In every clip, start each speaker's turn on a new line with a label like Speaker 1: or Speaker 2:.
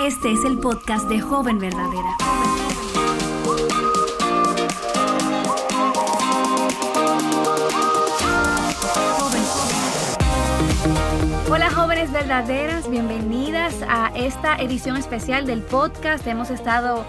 Speaker 1: Este es el podcast de Joven Verdadera. Hola jóvenes verdaderas, bienvenidas a esta edición especial del podcast. Hemos estado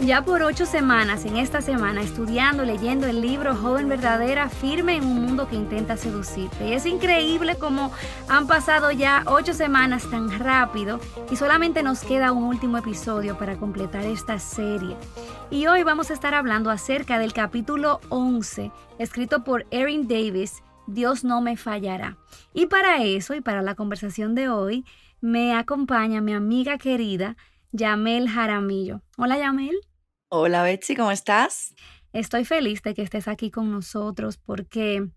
Speaker 1: ya por 8 semanas en esta semana estudiando, leyendo el libro Joven Verdadera, firme en un mundo que intenta seducirte. Y es increíble cómo han pasado ya 8 semanas tan rápido y solamente nos queda un último episodio para completar esta serie. Y hoy vamos a estar hablando acerca del capítulo 11, escrito por Erin Davis, Dios no me fallará. Y para eso y para la conversación de hoy me acompaña mi amiga querida Yamel Jaramillo. Hola Yamel.
Speaker 2: Hola Betsy, ¿cómo estás?
Speaker 1: Estoy feliz de que estés aquí con nosotros porque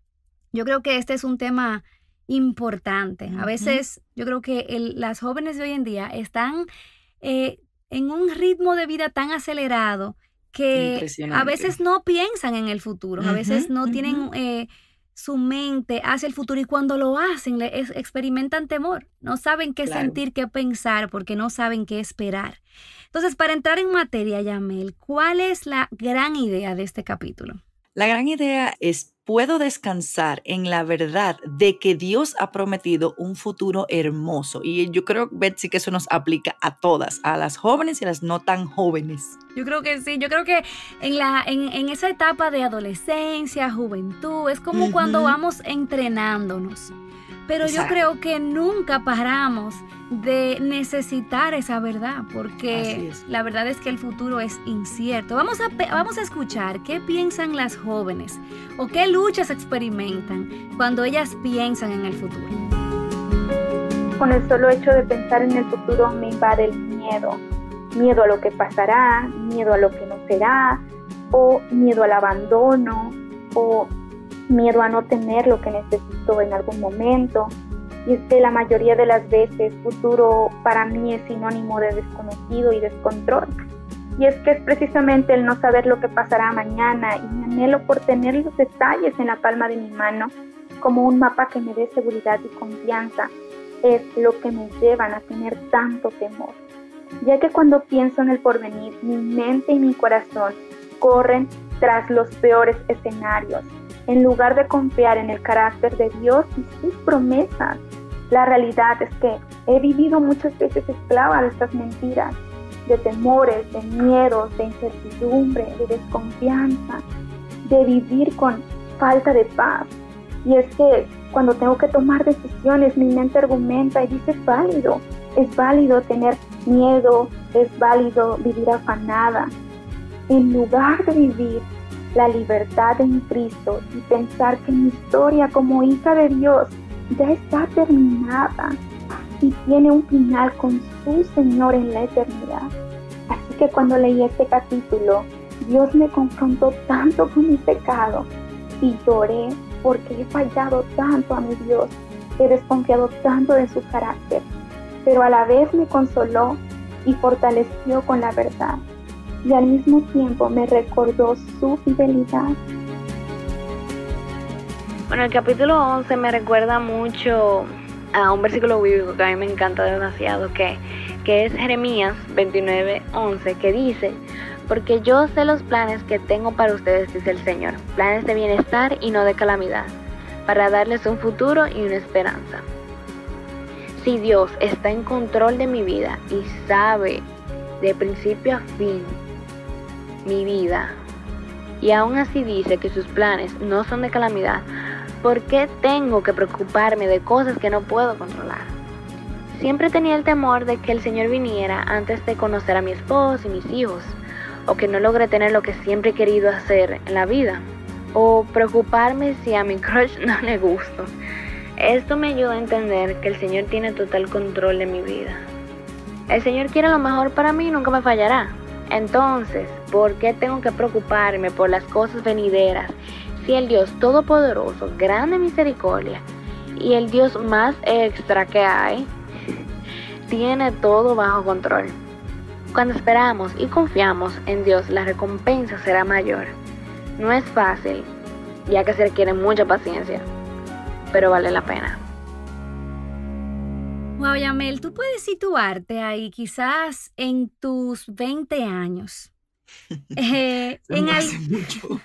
Speaker 1: yo creo que este es un tema importante. A veces yo creo que las jóvenes de hoy en día están en un ritmo de vida tan acelerado que a veces no piensan en el futuro, a veces no tienen su mente hacia el futuro y cuando lo hacen experimentan temor. No saben qué sentir, qué pensar porque no saben qué esperar. Entonces, para entrar en materia, Yamel, ¿cuál es la gran idea de este capítulo?
Speaker 2: La gran idea es: puedo descansar en la verdad de que Dios ha prometido un futuro hermoso. Y yo creo, Betsy, que eso nos aplica a todas, a las jóvenes y a las no tan jóvenes.
Speaker 1: Yo creo que sí, yo creo que en esa etapa de adolescencia, juventud, es como cuando vamos entrenándonos. Pero yo creo que nunca paramos de necesitar esa verdad, porque la verdad es que el futuro es incierto. Vamos a escuchar qué piensan las jóvenes o qué luchas experimentan cuando ellas piensan en el futuro.
Speaker 3: Con el solo hecho de pensar en el futuro me invade el miedo. Miedo a lo que pasará, miedo a lo que no será, o miedo al abandono, o miedo a no tener lo que necesito en algún momento. Y es que la mayoría de las veces futuro para mí es sinónimo de desconocido y descontrol. Y es que es precisamente el no saber lo que pasará mañana y mi anhelo por tener los detalles en la palma de mi mano como un mapa que me dé seguridad y confianza es lo que me llevan a tener tanto temor. Ya que cuando pienso en el porvenir, mi mente y mi corazón corren tras los peores escenarios, en lugar de confiar en el carácter de Dios y sus promesas. La realidad es que he vivido muchas veces esclava de estas mentiras, de temores, de miedos, de incertidumbre, de desconfianza, de vivir con falta de paz. Y es que cuando tengo que tomar decisiones, mi mente argumenta y dice: es válido tener miedo, es válido vivir afanada. En lugar de vivir la libertad en Cristo y pensar que mi historia como hija de Dios ya está terminada y tiene un final con su Señor en la eternidad. Así que cuando leí este capítulo, Dios me confrontó tanto con mi pecado y lloré porque he fallado tanto a mi Dios, he desconfiado tanto de su carácter, pero a la vez me consoló y fortaleció con la verdad. Y al mismo tiempo me recordó su fidelidad.
Speaker 4: Bueno, el capítulo 11 me recuerda mucho a un versículo bíblico que a mí me encanta demasiado, que es Jeremías 29:11, que dice: porque yo sé los planes que tengo para ustedes, dice el Señor, planes de bienestar y no de calamidad, para darles un futuro y una esperanza. Si Dios está en control de mi vida y sabe de principio a fin mi vida, y aún así dice que sus planes no son de calamidad, ¿por qué tengo que preocuparme de cosas que no puedo controlar? Siempre tenía el temor de que el Señor viniera antes de conocer a mi esposo y mis hijos, o que no logré tener lo que siempre he querido hacer en la vida, o preocuparme si a mi crush no le gusto. Esto me ayuda a entender que el Señor tiene total control de mi vida. El Señor quiere lo mejor para mí y nunca me fallará. Entonces, ¿por qué tengo que preocuparme por las cosas venideras si el Dios Todopoderoso, grande misericordia y el Dios más extra que hay, tiene todo bajo control? Cuando esperamos y confiamos en Dios, la recompensa será mayor. No es fácil, ya que se requiere mucha paciencia, pero vale la pena.
Speaker 1: Wow, Yamel, tú puedes situarte ahí quizás en tus 20 años.
Speaker 2: Eso
Speaker 1: En,
Speaker 2: no hace
Speaker 1: al-
Speaker 2: mucho.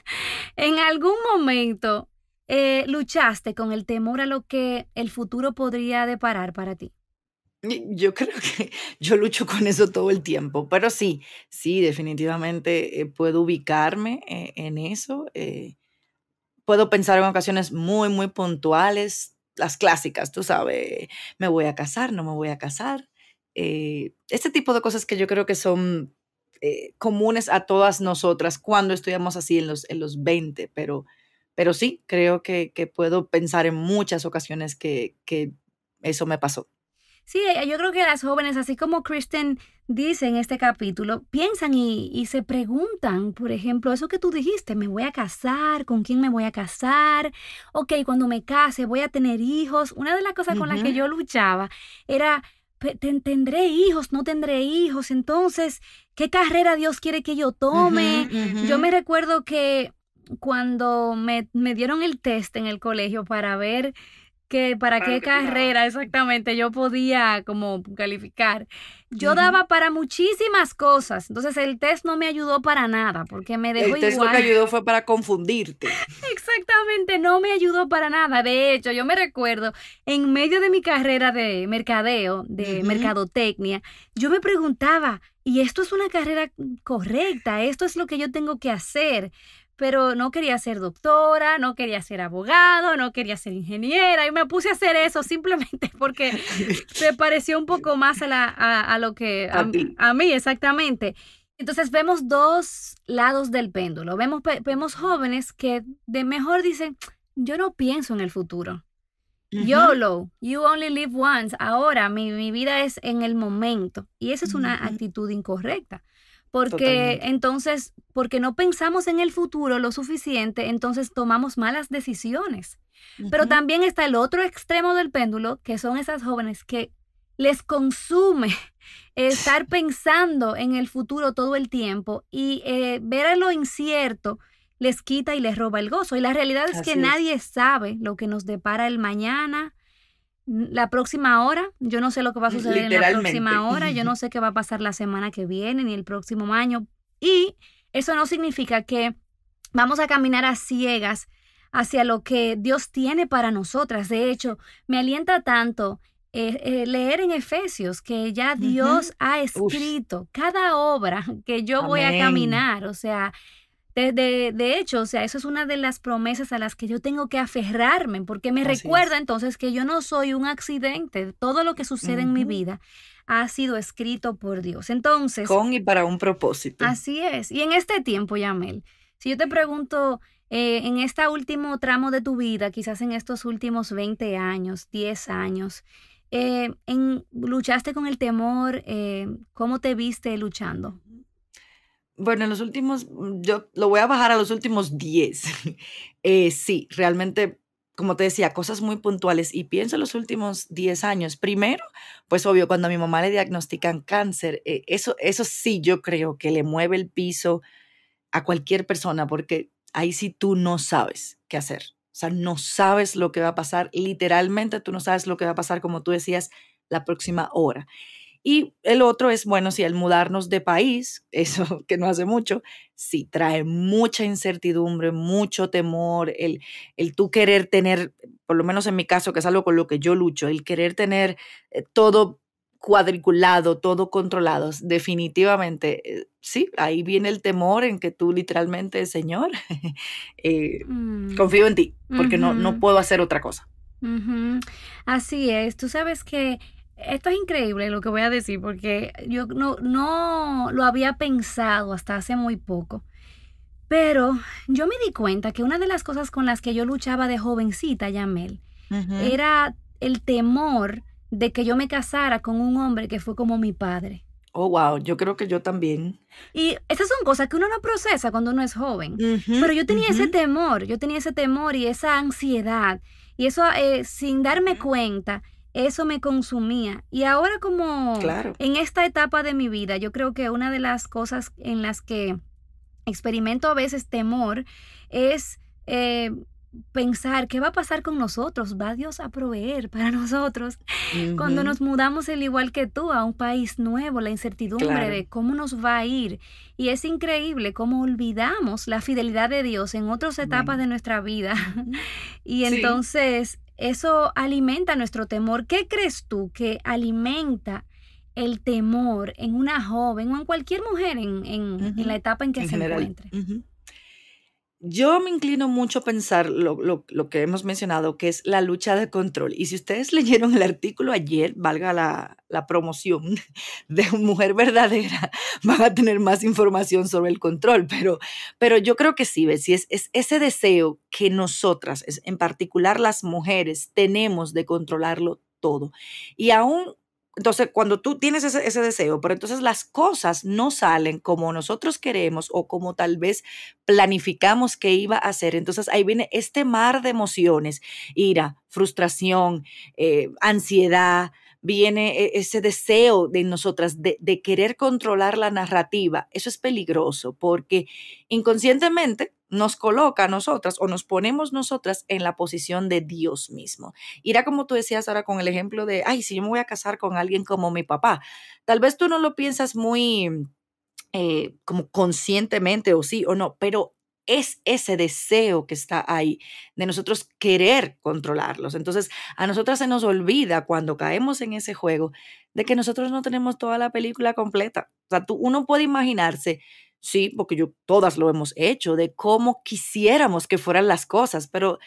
Speaker 1: en algún momento luchaste con el temor a lo que el futuro podría deparar para ti.
Speaker 2: Yo creo que yo lucho con eso todo el tiempo, pero sí, sí, definitivamente puedo ubicarme en eso. Puedo pensar en ocasiones muy, muy puntuales, las clásicas, tú sabes, me voy a casar, no me voy a casar. Este tipo de cosas que yo creo que son comunes a todas nosotras cuando estudiamos así en los 20, pero sí, creo que puedo pensar en muchas ocasiones que eso me pasó.
Speaker 1: Sí, yo creo que las jóvenes, así como Kristen dice en este capítulo, piensan y se preguntan, por ejemplo, eso que tú dijiste, ¿me voy a casar? ¿Con quién me voy a casar? Ok, cuando me case, ¿voy a tener hijos? Una de las cosas con las que
Speaker 2: Ujú,
Speaker 1: yo luchaba era, ¿tendré hijos? ¿No tendré hijos? Entonces, ¿qué carrera Dios quiere que yo
Speaker 2: ujú,
Speaker 1: tome?
Speaker 2: ujú.
Speaker 1: Yo me recuerdo que cuando me dieron el test en el colegio para ver que para
Speaker 3: Para lo
Speaker 1: qué
Speaker 3: que tú dabas.
Speaker 1: carrera exactamente yo podía como calificar. Yo
Speaker 2: Ujú.
Speaker 1: daba para muchísimas cosas, entonces el test no me ayudó para nada porque me dejó
Speaker 2: El test lo que
Speaker 1: igual.
Speaker 2: ayudó fue para confundirte.
Speaker 1: Exactamente, no me ayudó para nada. De hecho, yo me recuerdo en medio de mi carrera de mercadeo, de
Speaker 2: Ujú.
Speaker 1: mercadotecnia, yo me preguntaba, ¿y esto es una carrera correcta? ¿Esto es lo que yo tengo que hacer? Pero no quería ser doctora, no quería ser abogado, no quería ser ingeniera y me puse a hacer eso simplemente porque se pareció un poco más a lo que
Speaker 2: A ti.
Speaker 1: a mí exactamente. Entonces vemos dos lados del péndulo. Vemos jóvenes que de mejor dicen, yo no pienso en el futuro.
Speaker 2: Ujú,
Speaker 1: YOLO, you only live once. Ahora mi vida es en el momento. Y esa es una
Speaker 2: ujú.
Speaker 1: actitud incorrecta. Porque
Speaker 2: Totalmente.
Speaker 1: entonces, porque no pensamos en el futuro lo suficiente, entonces tomamos malas decisiones. Pero
Speaker 2: Ujú.
Speaker 1: también está el otro extremo del péndulo, que son esas jóvenes que les consume estar pensando en el futuro todo el tiempo y ver a lo incierto les quita y les roba el gozo. Y la realidad es que
Speaker 2: Así es.
Speaker 1: nadie sabe lo que nos depara el mañana, la próxima hora. Yo no sé lo que va a suceder en la
Speaker 2: Literalmente.
Speaker 1: próxima hora, yo no sé qué va a pasar la semana que viene ni el próximo año. Y eso no significa que vamos a caminar a ciegas hacia lo que Dios tiene para nosotras. De hecho, me alienta tanto leer en Efesios que ya
Speaker 2: Ujú.
Speaker 1: Dios ha
Speaker 2: Uf,
Speaker 1: escrito cada obra que yo voy a
Speaker 2: amén.
Speaker 1: caminar. O sea, de hecho, o sea, eso es una de las promesas a las que yo tengo que aferrarme, porque me
Speaker 2: Así
Speaker 1: recuerda
Speaker 2: es.
Speaker 1: entonces que yo no soy un accidente. Todo lo que sucede en mi
Speaker 2: Ujú.
Speaker 1: vida ha sido escrito por Dios. Entonces,
Speaker 2: Con y para un propósito.
Speaker 1: así es. Y en este tiempo, Yamel, si yo te pregunto, en este último tramo de tu vida, quizás en estos últimos 20 años, 10 años, ¿luchaste con el temor? ¿Cómo te viste luchando?
Speaker 2: Ujú. Bueno, en los últimos, yo lo voy a bajar a los últimos 10. Sí, realmente, como te decía, cosas muy puntuales. Y pienso en los últimos 10 años. Primero, pues obvio, cuando a mi mamá le diagnostican cáncer, eso sí yo creo que le mueve el piso a cualquier persona, porque ahí sí tú no sabes qué hacer. O sea, no sabes lo que va a pasar. Literalmente tú no sabes lo que va a pasar, como tú decías, la próxima hora. Y el otro es, bueno, sí, el mudarnos de país, eso que no hace mucho, sí, trae mucha incertidumbre, mucho temor, el tú querer tener, por lo menos en mi caso, que es algo con lo que yo lucho, el querer tener todo cuadriculado, todo controlado, definitivamente, sí, ahí viene el temor en que tú literalmente, Señor, eh,
Speaker 1: Mm,
Speaker 2: confío en ti, porque no
Speaker 1: ujú.
Speaker 2: puedo hacer otra cosa.
Speaker 1: Ujú. Así es. Tú sabes que esto es increíble lo que voy a decir, porque yo no lo había pensado hasta hace muy poco. Pero yo me di cuenta que una de las cosas con las que yo luchaba de jovencita, Yamel,
Speaker 2: Ujú.
Speaker 1: era el temor de que yo me casara con un hombre que fue como mi padre.
Speaker 2: Oh, wow, yo creo que yo también.
Speaker 1: Y esas son cosas que uno no procesa cuando uno es joven.
Speaker 2: Ujú,
Speaker 1: Pero
Speaker 2: ujú.
Speaker 1: yo tenía ese temor y esa ansiedad. Y eso, sin darme cuenta, eso me consumía. Y ahora como
Speaker 2: Claro.
Speaker 1: en esta etapa de mi vida, yo creo que una de las cosas en las que experimento a veces temor es pensar qué va a pasar con nosotros. ¿Va Dios a proveer para nosotros? Cuando
Speaker 2: Ujú,
Speaker 1: nos mudamos, al igual que tú, a un país nuevo, la incertidumbre
Speaker 2: claro.
Speaker 1: de cómo nos va a ir. Y es increíble cómo olvidamos la fidelidad de Dios en otras etapas
Speaker 2: Amén.
Speaker 1: de nuestra vida.
Speaker 2: Ujú.
Speaker 1: Y
Speaker 2: Sí.
Speaker 1: entonces eso alimenta nuestro temor. ¿Qué crees tú que alimenta el temor en una joven o en cualquier mujer en la
Speaker 2: Ujú.
Speaker 1: etapa en que
Speaker 2: En
Speaker 1: se
Speaker 2: general.
Speaker 1: encuentre?
Speaker 2: Ujú. Yo me inclino mucho a pensar lo que hemos mencionado, que es la lucha de control. Y si ustedes leyeron el artículo ayer, valga la promoción de Mujer Verdadera, van a tener más información sobre el control. Pero yo creo que sí, Betsy, es ese deseo que nosotras, en particular las mujeres, tenemos de controlarlo todo. Y aún, entonces, cuando tú tienes ese deseo, pero entonces las cosas no salen como nosotros queremos o como tal vez planificamos que iba a hacer. Entonces ahí viene este mar de emociones, ira, frustración, ansiedad, viene ese deseo de nosotras de querer controlar la narrativa. Eso es peligroso porque inconscientemente nos coloca a nosotras o nos ponemos nosotras en la posición de Dios mismo. Ira, como tú decías ahora con el ejemplo de, ay, si yo me voy a casar con alguien como mi papá, tal vez tú no lo piensas muy como conscientemente o sí o no, pero es ese deseo que está ahí de nosotros querer controlarlos. Entonces, a nosotras se nos olvida cuando caemos en ese juego de que nosotros no tenemos toda la película completa. O sea, uno puede imaginarse, sí, porque todas lo hemos hecho, de cómo quisiéramos que fueran las cosas, pero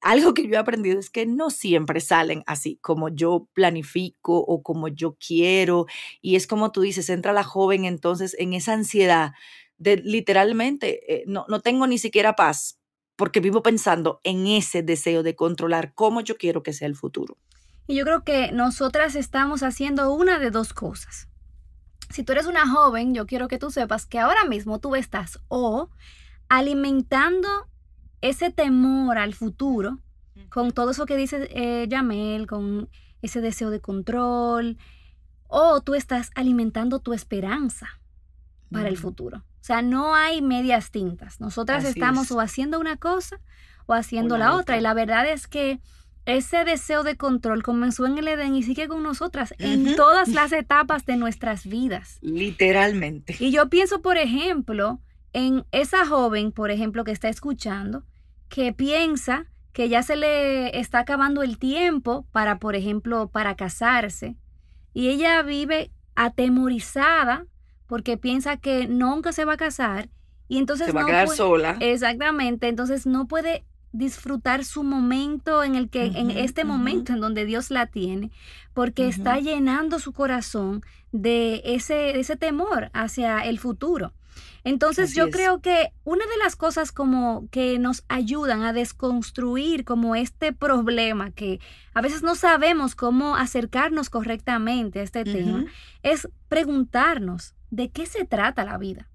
Speaker 2: algo que yo he aprendido es que no siempre salen así como yo planifico o como yo quiero. Y es como tú dices, entra la joven entonces en esa ansiedad de literalmente, no tengo ni siquiera paz porque vivo pensando en ese deseo de controlar cómo yo quiero que sea el futuro.
Speaker 1: Y yo creo que nosotras estamos haciendo una de dos cosas. Si tú eres una joven, yo quiero que tú sepas que ahora mismo tú estás o alimentando ese temor al futuro con todo eso que dice Yamel, con ese deseo de control, o tú estás alimentando tu esperanza para el
Speaker 2: Mm,
Speaker 1: futuro. O sea, no hay medias tintas. Nosotras
Speaker 2: así
Speaker 1: estamos
Speaker 2: es.
Speaker 1: o haciendo una cosa o
Speaker 2: O
Speaker 1: haciendo
Speaker 2: la
Speaker 1: la otra. Y
Speaker 2: otra.
Speaker 1: la verdad es que ese deseo de control comenzó en el Edén y sigue con nosotras en
Speaker 2: Ujú.
Speaker 1: todas las etapas de nuestras vidas.
Speaker 2: Literalmente.
Speaker 1: Y yo pienso, por ejemplo, en esa joven, por ejemplo, que está escuchando, que piensa que ya se le está acabando el tiempo para, por ejemplo, para casarse. Y ella vive atemorizada porque piensa que nunca se va a casar y
Speaker 2: Se
Speaker 1: entonces
Speaker 2: va a
Speaker 1: no
Speaker 2: quedar
Speaker 1: puede,
Speaker 2: sola.
Speaker 1: exactamente, entonces no puede disfrutar su momento en el que, en
Speaker 2: Ujú,
Speaker 1: este
Speaker 2: ujú,
Speaker 1: momento en donde Dios la tiene, porque está
Speaker 2: ujú,
Speaker 1: llenando su corazón de ese temor hacia el futuro. Entonces
Speaker 2: así
Speaker 1: yo
Speaker 2: es.
Speaker 1: creo que una de las cosas como que nos ayudan a desconstruir como este problema que a veces no sabemos cómo acercarnos correctamente a este tema,
Speaker 2: Ujú,
Speaker 1: es preguntarnos de qué se trata la vida.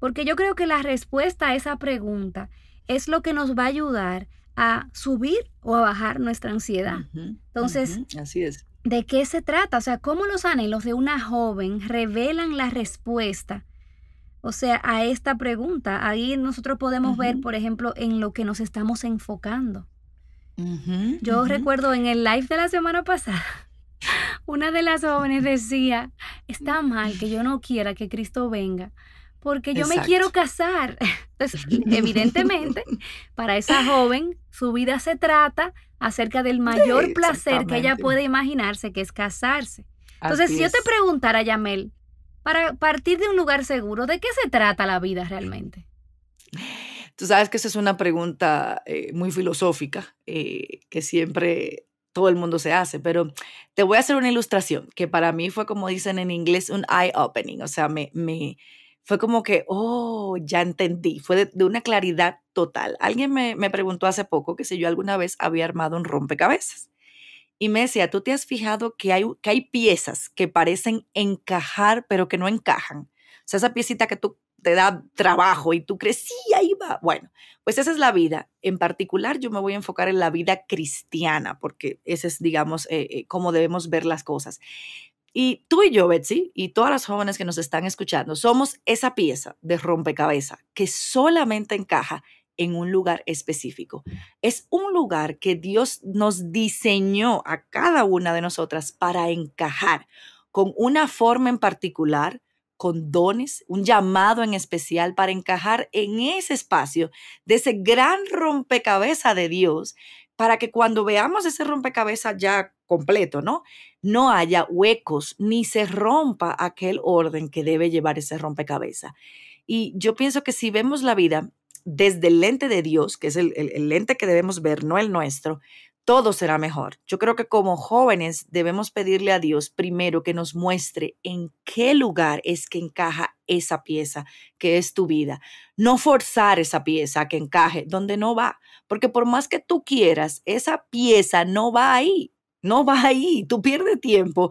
Speaker 1: Porque yo creo que la respuesta a esa pregunta es lo que nos va a ayudar a subir o a bajar nuestra ansiedad.
Speaker 2: ujú,
Speaker 1: Entonces,
Speaker 2: ujú, así es.
Speaker 1: ¿de qué se trata? O sea, ¿cómo los anhelos de una joven revelan la respuesta? O sea, a esta pregunta, ahí nosotros podemos ver,
Speaker 2: Ujú,
Speaker 1: por ejemplo, en lo que nos estamos enfocando.
Speaker 2: ujú,
Speaker 1: Yo
Speaker 2: ujú.
Speaker 1: recuerdo en el live de la semana pasada, una de las jóvenes decía, está mal que yo no quiera que Cristo venga, porque yo me quiero
Speaker 2: Exacto.
Speaker 1: casar. Entonces, evidentemente, para esa joven, su vida se trata acerca del
Speaker 2: Sí,
Speaker 1: mayor placer que ella
Speaker 2: exactamente.
Speaker 1: puede imaginarse, que es casarse. Entonces, si
Speaker 2: Así
Speaker 1: yo te
Speaker 2: es.
Speaker 1: preguntara, Yamel, para partir de un lugar seguro, ¿de qué se trata la vida realmente?
Speaker 2: Tú sabes que esa es una pregunta muy filosófica que siempre todo el mundo se hace, pero te voy a hacer una ilustración que para mí fue como dicen en inglés un eye opening, o sea, fue como que, oh, ya entendí, fue de una claridad total. Alguien me preguntó hace poco que si yo alguna vez había armado un rompecabezas. Y me decía, ¿tú te has fijado que hay piezas que parecen encajar, pero que no encajan? O sea, esa piecita que tú te da trabajo y tú crees, sí, ahí va. Bueno, pues esa es la vida. En particular, yo me voy a enfocar en la vida cristiana, porque ese es, digamos, cómo debemos ver las cosas. Y tú y yo, Betsy, y todas las jóvenes que nos están escuchando, somos esa pieza de rompecabezas que solamente encaja en un lugar específico. Es un lugar que Dios nos diseñó a cada una de nosotras para encajar con una forma en particular, con dones, un llamado en especial para encajar en ese espacio de ese gran rompecabezas de Dios, para que cuando veamos ese rompecabezas ya completo, no haya huecos ni se rompa aquel orden que debe llevar ese rompecabezas. Y yo pienso que si vemos la vida desde el lente de Dios, que es el lente que debemos ver, no el nuestro, todo será mejor. Yo creo que como jóvenes debemos pedirle a Dios primero que nos muestre en qué lugar es que encaja esa pieza que es tu vida. No forzar esa pieza a que encaje donde no va, porque por más que tú quieras, esa pieza no va ahí. No va ahí, tú pierdes tiempo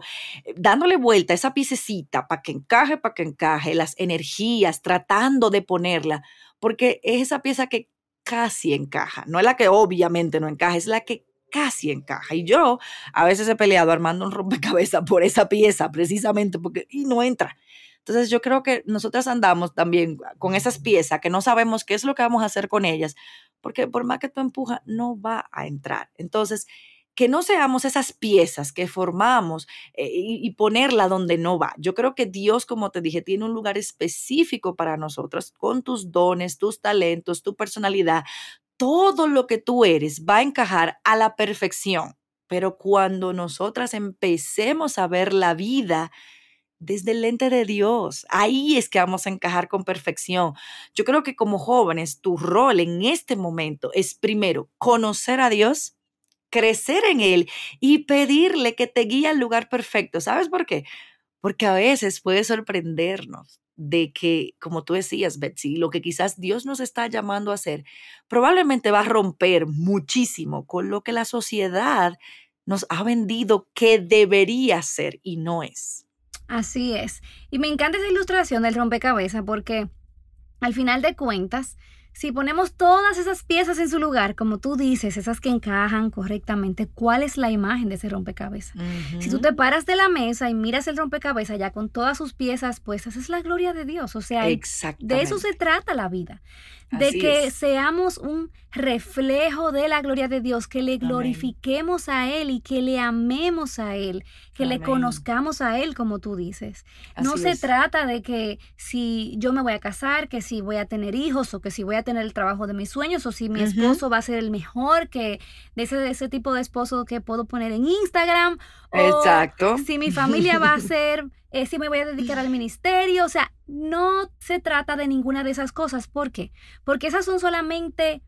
Speaker 2: dándole vuelta a esa piececita para que encaje, las energías, tratando de ponerla, porque es esa pieza que casi encaja, no es la que obviamente no encaja, es la que casi encaja. Y yo a veces he peleado armando un rompecabezas por esa pieza, precisamente porque y no entra. Entonces yo creo que nosotras andamos también con esas piezas que no sabemos qué es lo que vamos a hacer con ellas, porque por más que tú empujas, no va a entrar. Entonces, que no seamos esas piezas que formamos y ponerla donde no va. Yo creo que Dios, como te dije, tiene un lugar específico para nosotros, con tus dones, tus talentos, tu personalidad. Todo lo que tú eres va a encajar a la perfección. Pero cuando nosotras empecemos a ver la vida desde el lente de Dios, ahí es que vamos a encajar con perfección. Yo creo que como jóvenes, tu rol en este momento es primero conocer a Dios, crecer en Él y pedirle que te guíe al lugar perfecto. ¿Sabes por qué? Porque a veces puede sorprendernos de que, como tú decías, Betsy, lo que quizás Dios nos está llamando a hacer, probablemente va a romper muchísimo con lo que la sociedad nos ha vendido que debería ser y no es.
Speaker 1: Así es. Y me encanta esa ilustración del rompecabezas porque al final de cuentas, si ponemos todas esas piezas en su lugar, como tú dices, esas que encajan correctamente, ¿cuál es la imagen de ese rompecabezas? Si tú te paras de la mesa y miras el rompecabezas ya con todas sus piezas puestas, es la gloria de Dios. O sea, de eso se trata la vida. De
Speaker 2: Así
Speaker 1: que
Speaker 2: es.
Speaker 1: seamos un reflejo de la gloria de Dios, que le glorifiquemos a Él y que le amemos a Él, que le conozcamos a Él, como tú dices. No se trata de que si yo me voy a casar, que si voy a tener hijos o que si voy a tener el trabajo de mis sueños o si mi esposo va a ser el mejor que de ese tipo de esposo que puedo poner en Instagram.
Speaker 2: Exacto.
Speaker 1: O si mi familia va a ser, si me voy a dedicar al ministerio. O sea, no se trata de ninguna de esas cosas. ¿Por qué? Porque esas son solamente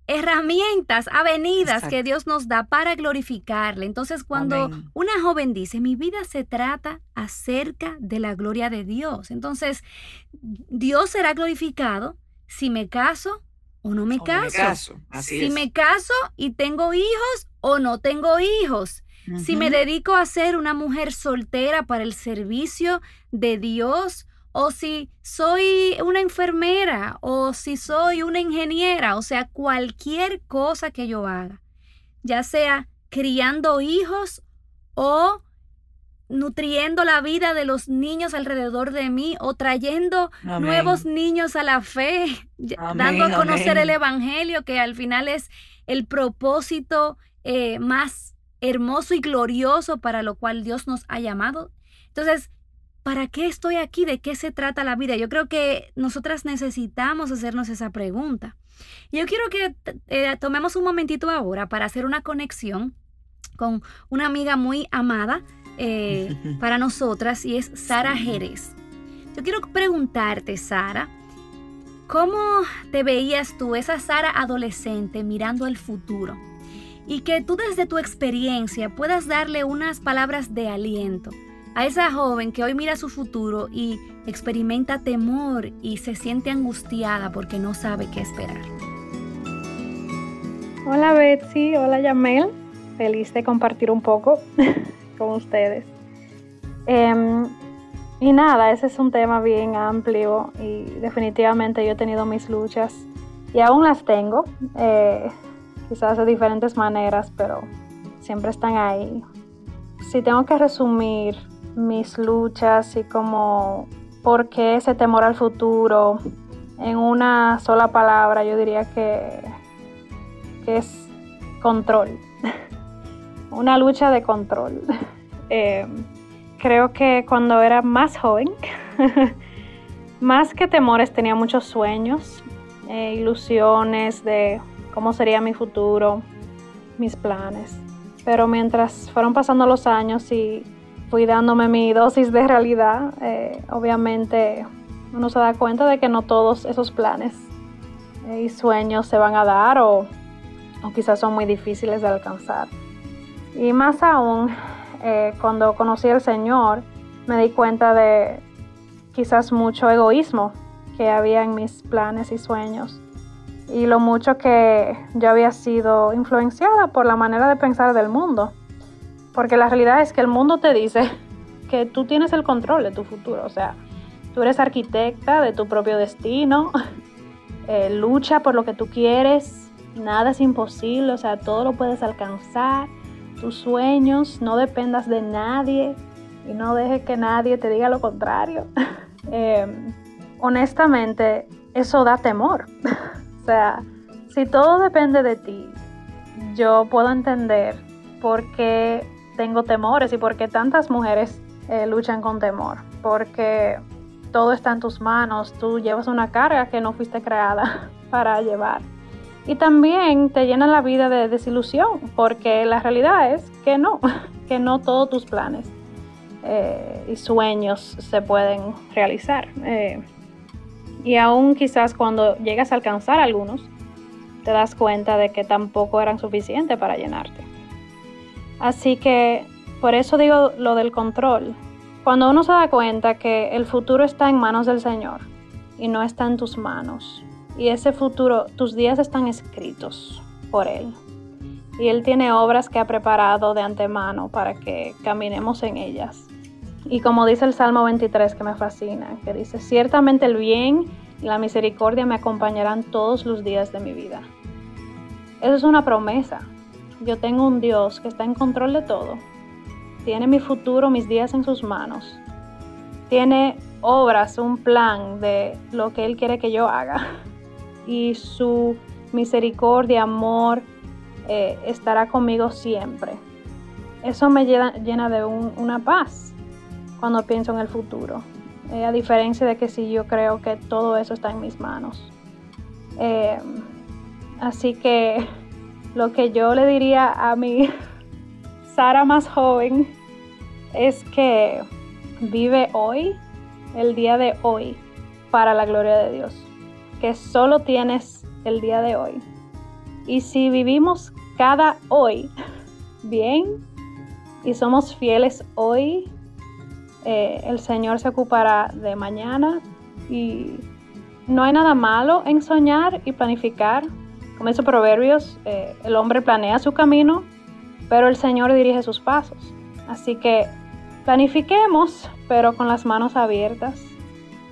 Speaker 1: herramientas, avenidas que Dios nos da para glorificarle. Entonces, cuando una joven dice, mi vida se trata acerca de la gloria de Dios, entonces Dios será glorificado si me caso o no me caso. Si me caso y tengo hijos o no tengo hijos. Si me dedico a ser una mujer soltera para el servicio de Dios, o si soy una enfermera, o si soy una ingeniera, o sea, cualquier cosa que yo haga, ya sea criando hijos o nutriendo la vida de los niños alrededor de mí o trayendo nuevos niños a la fe, dando a conocer el evangelio, que al final es el propósito más hermoso y glorioso para lo cual Dios nos ha llamado. Entonces, ¿para qué estoy aquí? ¿De qué se trata la vida? Yo creo que nosotras necesitamos hacernos esa pregunta. Yo quiero que tomemos un momentito ahora para hacer una conexión con una amiga muy amada para nosotras y es Sara Jerez. Yo quiero preguntarte, Sara, ¿cómo te veías tú, esa Sara adolescente, mirando al futuro? Y que tú desde tu experiencia puedas darle unas palabras de aliento a esa joven que hoy mira su futuro y experimenta temor y se siente angustiada porque no sabe qué esperar.
Speaker 5: Hola Betsy, hola Yamel, feliz de compartir un poco con ustedes. Y nada, ese es un tema bien amplio y definitivamente yo he tenido mis luchas y aún las tengo, quizás de diferentes maneras, pero siempre están ahí. Si tengo que resumir mis luchas y como por qué ese temor al futuro, en una sola palabra, yo diría que es control. Una lucha de control. Creo que cuando era más joven, más que temores, tenía muchos sueños, ilusiones de cómo sería mi futuro, mis planes. Pero mientras fueron pasando los años y fui dándome mi dosis de realidad, obviamente uno se da cuenta de que no todos esos planes y sueños se van a dar o quizás son muy difíciles de alcanzar. Y más aún, cuando conocí al Señor, me di cuenta de quizás mucho egoísmo que había en mis planes y sueños y lo mucho que yo había sido influenciada por la manera de pensar del mundo. Porque la realidad es que el mundo te dice que tú tienes el control de tu futuro. O sea, tú eres arquitecta de tu propio destino, lucha por lo que tú quieres, nada es imposible, o sea, todo lo puedes alcanzar, tus sueños, no dependas de nadie y no dejes que nadie te diga lo contrario. Honestamente, eso da temor. O sea, si todo depende de ti, yo puedo entender por qué tengo temores y por qué tantas mujeres luchan con temor. Porque todo está en tus manos, tú llevas una carga que no fuiste creada para llevar. Y también te llena la vida de desilusión, porque la realidad es que no todos tus planes y sueños se pueden realizar. Y aún quizás cuando llegas a alcanzar algunos, te das cuenta de que tampoco eran suficientes para llenarte. Así que por eso digo lo del control. Cuando uno se da cuenta que el futuro está en manos del Señor y no está en tus manos, y ese futuro, tus días están escritos por Él, y Él tiene obras que ha preparado de antemano para que caminemos en ellas. Y como dice el Salmo 23, que me fascina, que dice: ciertamente el bien y la misericordia me acompañarán todos los días de mi vida. Eso es una promesa. Yo tengo un Dios que está en control de todo. Tiene mi futuro, mis días en sus manos. Tiene obras, un plan de lo que Él quiere que yo haga. Y su misericordia, amor, estará conmigo siempre. Eso me llena de una paz cuando pienso en el futuro. A diferencia de que si yo creo que todo eso está en mis manos. Así que lo que yo le diría a mi Sara más joven es que vive hoy, el día de hoy, para la gloria de Dios. Que solo tienes el día de hoy. Y si vivimos cada hoy bien y somos fieles hoy, el Señor se ocupará de mañana. Y no hay nada malo en soñar y planificar. Como dice Proverbios, el hombre planea su camino, pero el Señor dirige sus pasos. Así que planifiquemos, pero con las manos abiertas,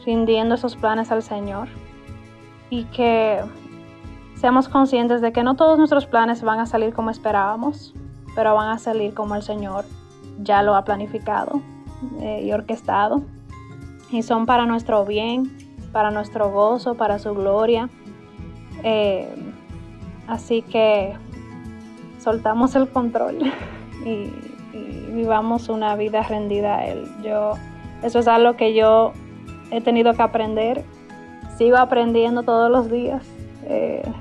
Speaker 5: rindiendo esos planes al Señor. Y que seamos conscientes de que no todos nuestros planes van a salir como esperábamos, pero van a salir como el Señor ya lo ha planificado y orquestado. Y son para nuestro bien, para nuestro gozo, para su gloria. Así que soltamos el control y vivamos una vida rendida a Él. Eso es algo que yo he tenido que aprender. Sigo aprendiendo todos los días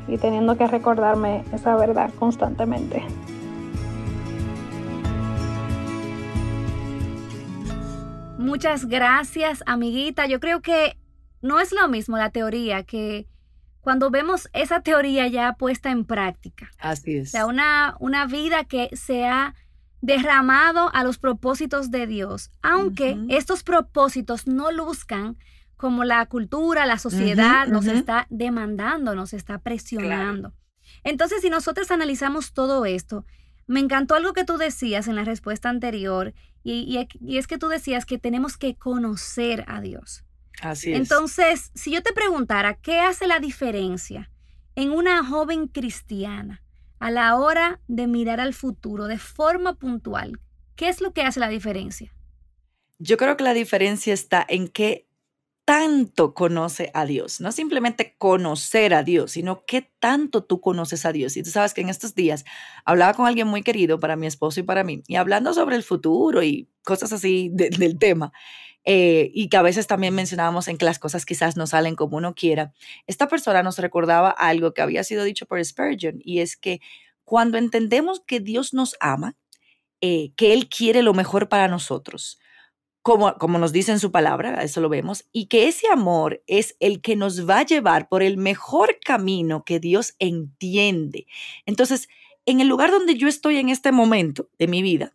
Speaker 5: y teniendo que recordarme esa verdad constantemente.
Speaker 1: Muchas gracias, amiguita. Yo creo que no es lo mismo la teoría que cuando vemos esa teoría ya puesta en práctica.
Speaker 2: Así es.
Speaker 1: O sea, una vida que se ha derramado a los propósitos de Dios, aunque estos propósitos no luzcan como la cultura, la sociedad nos está demandando, nos está presionando. Claro. Entonces, si nosotros analizamos todo esto, me encantó algo que tú decías en la respuesta anterior, y es que tú decías que tenemos que conocer a Dios.
Speaker 2: Así es.
Speaker 1: Entonces, si yo te preguntara, ¿qué hace la diferencia en una joven cristiana a la hora de mirar al futuro de forma puntual? ¿Qué es lo que hace la diferencia?
Speaker 2: Yo creo que la diferencia está en qué tanto conoce a Dios? No simplemente conocer a Dios, sino qué tanto tú conoces a Dios. Y tú sabes que en estos días hablaba con alguien muy querido para mi esposo y para mí, y hablando sobre el futuro y cosas así del tema, y que a veces también mencionábamos en que las cosas quizás no salen como uno quiera, esta persona nos recordaba algo que había sido dicho por Spurgeon, y es que cuando entendemos que Dios nos ama, que Él quiere lo mejor para nosotros, como nos dice en su palabra, eso lo vemos, y que ese amor es el que nos va a llevar por el mejor camino que Dios entiende. Entonces, en el lugar donde yo estoy en este momento de mi vida,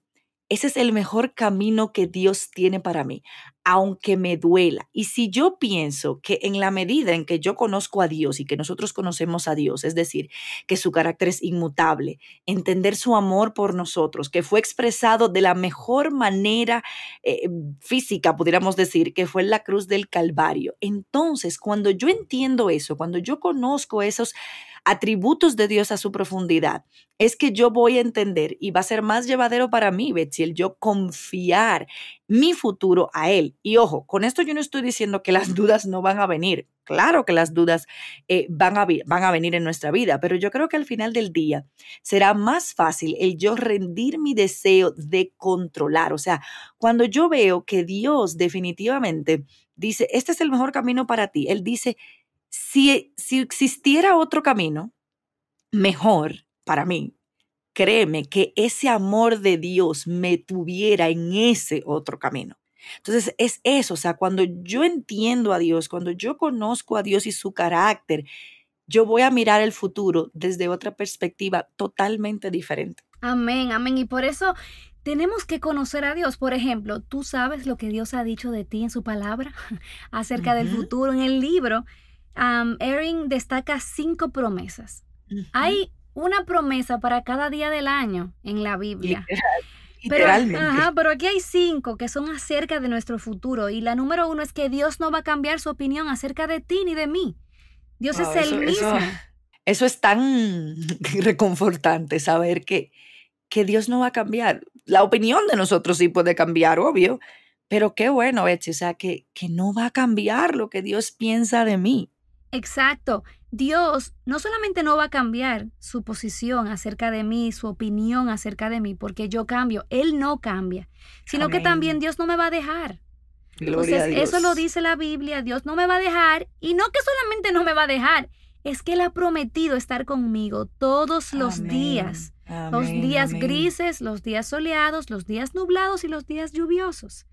Speaker 2: ese es el mejor camino que Dios tiene para mí, aunque me duela. Y si yo pienso que en la medida en que yo conozco a Dios y que nosotros conocemos a Dios, es decir, que su carácter es inmutable, entender su amor por nosotros, que fue expresado de la mejor manera física, pudiéramos decir, que fue en la cruz del Calvario. Entonces, cuando yo entiendo eso, cuando yo conozco esos atributos de Dios a su profundidad, es que yo voy a entender y va a ser más llevadero para mí, Betsy, el yo confiar mi futuro a Él. Y ojo, con esto yo no estoy diciendo que las dudas no van a venir. Claro que las dudas van a venir en nuestra vida, pero yo creo que al final del día será más fácil el yo rendir mi deseo de controlar. O sea, cuando yo veo que Dios definitivamente dice, este es el mejor camino para ti, Él dice, si existiera otro camino mejor para mí, créeme que ese amor de Dios me tuviera en ese otro camino. Entonces es eso, o sea, cuando yo entiendo a Dios, cuando yo conozco a Dios y su carácter, yo voy a mirar el futuro desde otra perspectiva totalmente diferente.
Speaker 1: Amén, amén. Y por eso tenemos que conocer a Dios. Por ejemplo, tú sabes lo que Dios ha dicho de ti en su palabra acerca del futuro. En el libro, Erin destaca 5 promesas. Hay una promesa para cada día del año en la Biblia.
Speaker 2: Literalmente.
Speaker 1: Pero aquí hay 5 que son acerca de nuestro futuro. Y la número 1 es que Dios no va a cambiar su opinión acerca de ti ni de mí. Dios es el mismo.
Speaker 2: Eso es tan reconfortante, saber que Dios no va a cambiar. La opinión de nosotros sí puede cambiar, obvio, pero qué bueno, Betsy, o sea, que no va a cambiar lo que Dios piensa de mí.
Speaker 1: Exacto. Dios no solamente no va a cambiar su posición acerca de mí, su opinión acerca de mí, porque yo cambio, Él no cambia, sino que también Dios no me va a dejar.
Speaker 2: Gloria a Dios.
Speaker 1: Eso lo dice la Biblia, Dios no me va a dejar, y no que solamente no me va a dejar, es que Él ha prometido estar conmigo todos los días. Los días grises, los días soleados, los días nublados y los días lluviosos.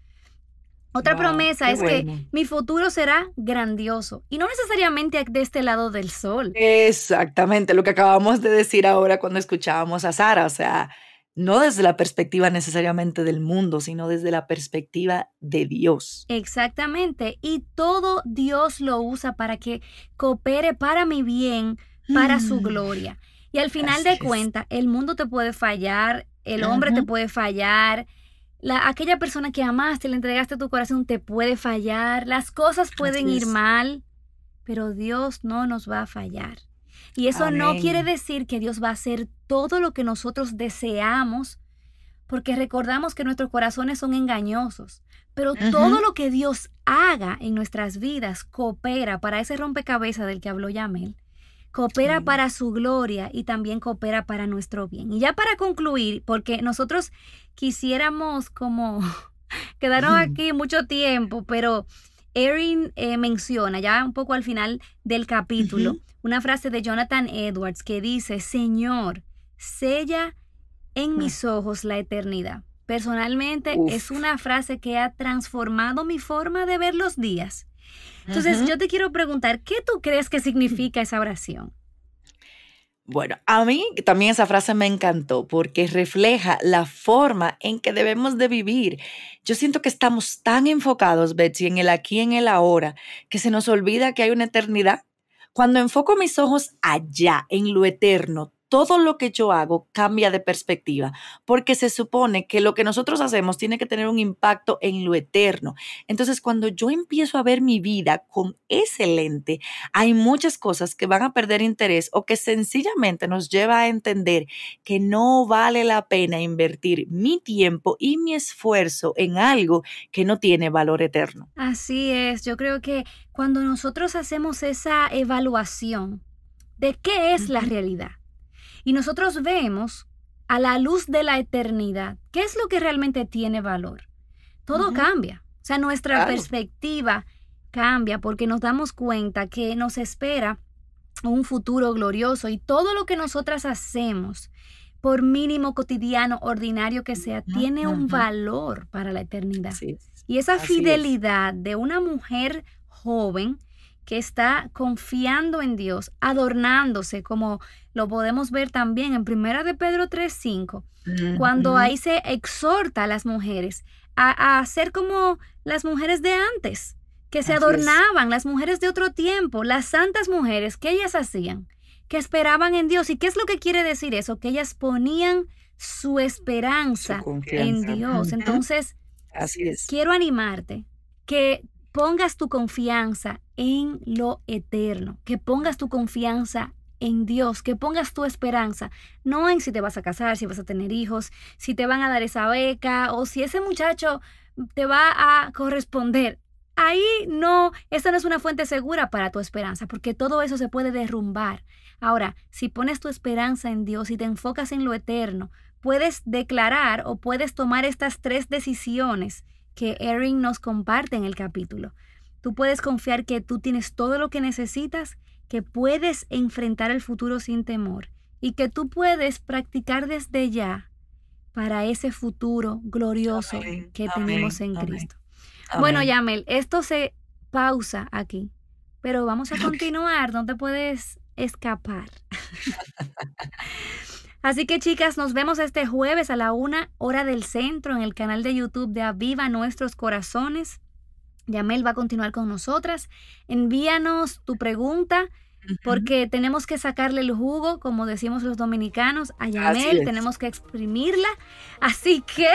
Speaker 1: Otra promesa es que mi futuro será grandioso y no necesariamente de este lado del sol.
Speaker 2: Exactamente, lo que acabamos de decir ahora cuando escuchábamos a Sara, o sea, no desde la perspectiva necesariamente del mundo, sino desde la perspectiva de Dios.
Speaker 1: Exactamente, y todo Dios lo usa para que coopere para mi bien, para su gloria. Y al final de cuentas, el mundo te puede fallar, el hombre te puede fallar, aquella persona que amaste, le entregaste tu corazón, te puede fallar, las cosas pueden ir mal, pero Dios no nos va a fallar. Y eso no quiere decir que Dios va a hacer todo lo que nosotros deseamos, porque recordamos que nuestros corazones son engañosos, pero todo lo que Dios haga en nuestras vidas coopera para ese rompecabezas del que habló Yamel. Coopera para su gloria y también coopera para nuestro bien. Y ya para concluir, porque nosotros quisiéramos como quedarnos aquí mucho tiempo, pero Erin menciona ya un poco al final del capítulo una frase de Jonathan Edwards que dice: Señor, sella en mis ojos la eternidad. Personalmente es una frase que ha transformado mi forma de ver los días. Entonces, yo te quiero preguntar, ¿qué tú crees que significa esa oración?
Speaker 2: Bueno, a mí también esa frase me encantó porque refleja la forma en que debemos de vivir. Yo siento que estamos tan enfocados, Betsy, en el aquí, en el ahora, que se nos olvida que hay una eternidad. Cuando enfoco mis ojos allá, en lo eterno, todo lo que yo hago cambia de perspectiva, porque se supone que lo que nosotros hacemos tiene que tener un impacto en lo eterno. Entonces, cuando yo empiezo a ver mi vida con ese lente, hay muchas cosas que van a perder interés o que sencillamente nos lleva a entender que no vale la pena invertir mi tiempo y mi esfuerzo en algo que no tiene valor eterno.
Speaker 1: Así es, yo creo que cuando nosotros hacemos esa evaluación de qué es la realidad, y nosotros vemos a la luz de la eternidad, ¿qué es lo que realmente tiene valor? Todo cambia. O sea, nuestra perspectiva cambia porque nos damos cuenta que nos espera un futuro glorioso y todo lo que nosotras hacemos, por mínimo, cotidiano, ordinario que sea, tiene un valor para la eternidad. Y esa fidelidad de una mujer joven que está confiando en Dios, adornándose, como lo podemos ver también en 1 de Pedro 3:5, cuando ahí se exhorta a las mujeres a ser como las mujeres de antes, que se adornaban, las mujeres de otro tiempo, las santas mujeres, ¿qué ellas hacían? Que esperaban en Dios. ¿Y qué es lo que quiere decir eso? Que ellas ponían su esperanza en Dios. Entonces, quiero animarte que pongas tu confianza en lo eterno, que pongas tu confianza en Dios, que pongas tu esperanza, no en si te vas a casar, si vas a tener hijos, si te van a dar esa beca o si ese muchacho te va a corresponder. Ahí no, esa no es una fuente segura para tu esperanza, porque todo eso se puede derrumbar. Ahora, si pones tu esperanza en Dios y te enfocas en lo eterno, puedes declarar o puedes tomar estas 3 decisiones que Erin nos comparte en el capítulo. Tú puedes confiar que tú tienes todo lo que necesitas, que puedes enfrentar el futuro sin temor y que tú puedes practicar desde ya para ese futuro glorioso que tenemos en Cristo. Bueno, Yamel, esto se pausa aquí, pero vamos a continuar, no te puedes escapar. Así que, chicas, nos vemos este jueves a la 1:00 del centro en el canal de YouTube de Aviva Nuestros Corazones. Yamel va a continuar con nosotras. Envíanos tu pregunta porque tenemos que sacarle el jugo, como decimos los dominicanos, a Yamel. Tenemos que exprimirla. Así que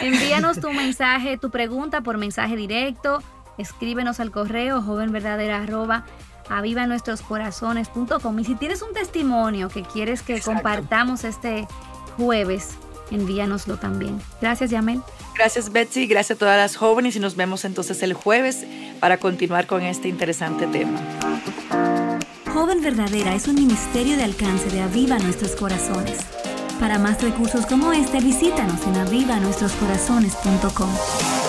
Speaker 1: envíanos tu mensaje, tu pregunta por mensaje directo. Escríbenos al correo jovenverdadera@avivanuestroscorazones.com. Y si tienes un testimonio que quieres que compartamos este jueves, envíanoslo también. Gracias, Yamel.
Speaker 2: Gracias, Betsy. Gracias a todas las jóvenes y nos vemos entonces el jueves para continuar con este interesante tema.
Speaker 1: Joven Verdadera es un ministerio de alcance de Aviva Nuestros Corazones. Para más recursos como este, visítanos en avivanuestroscorazones.com.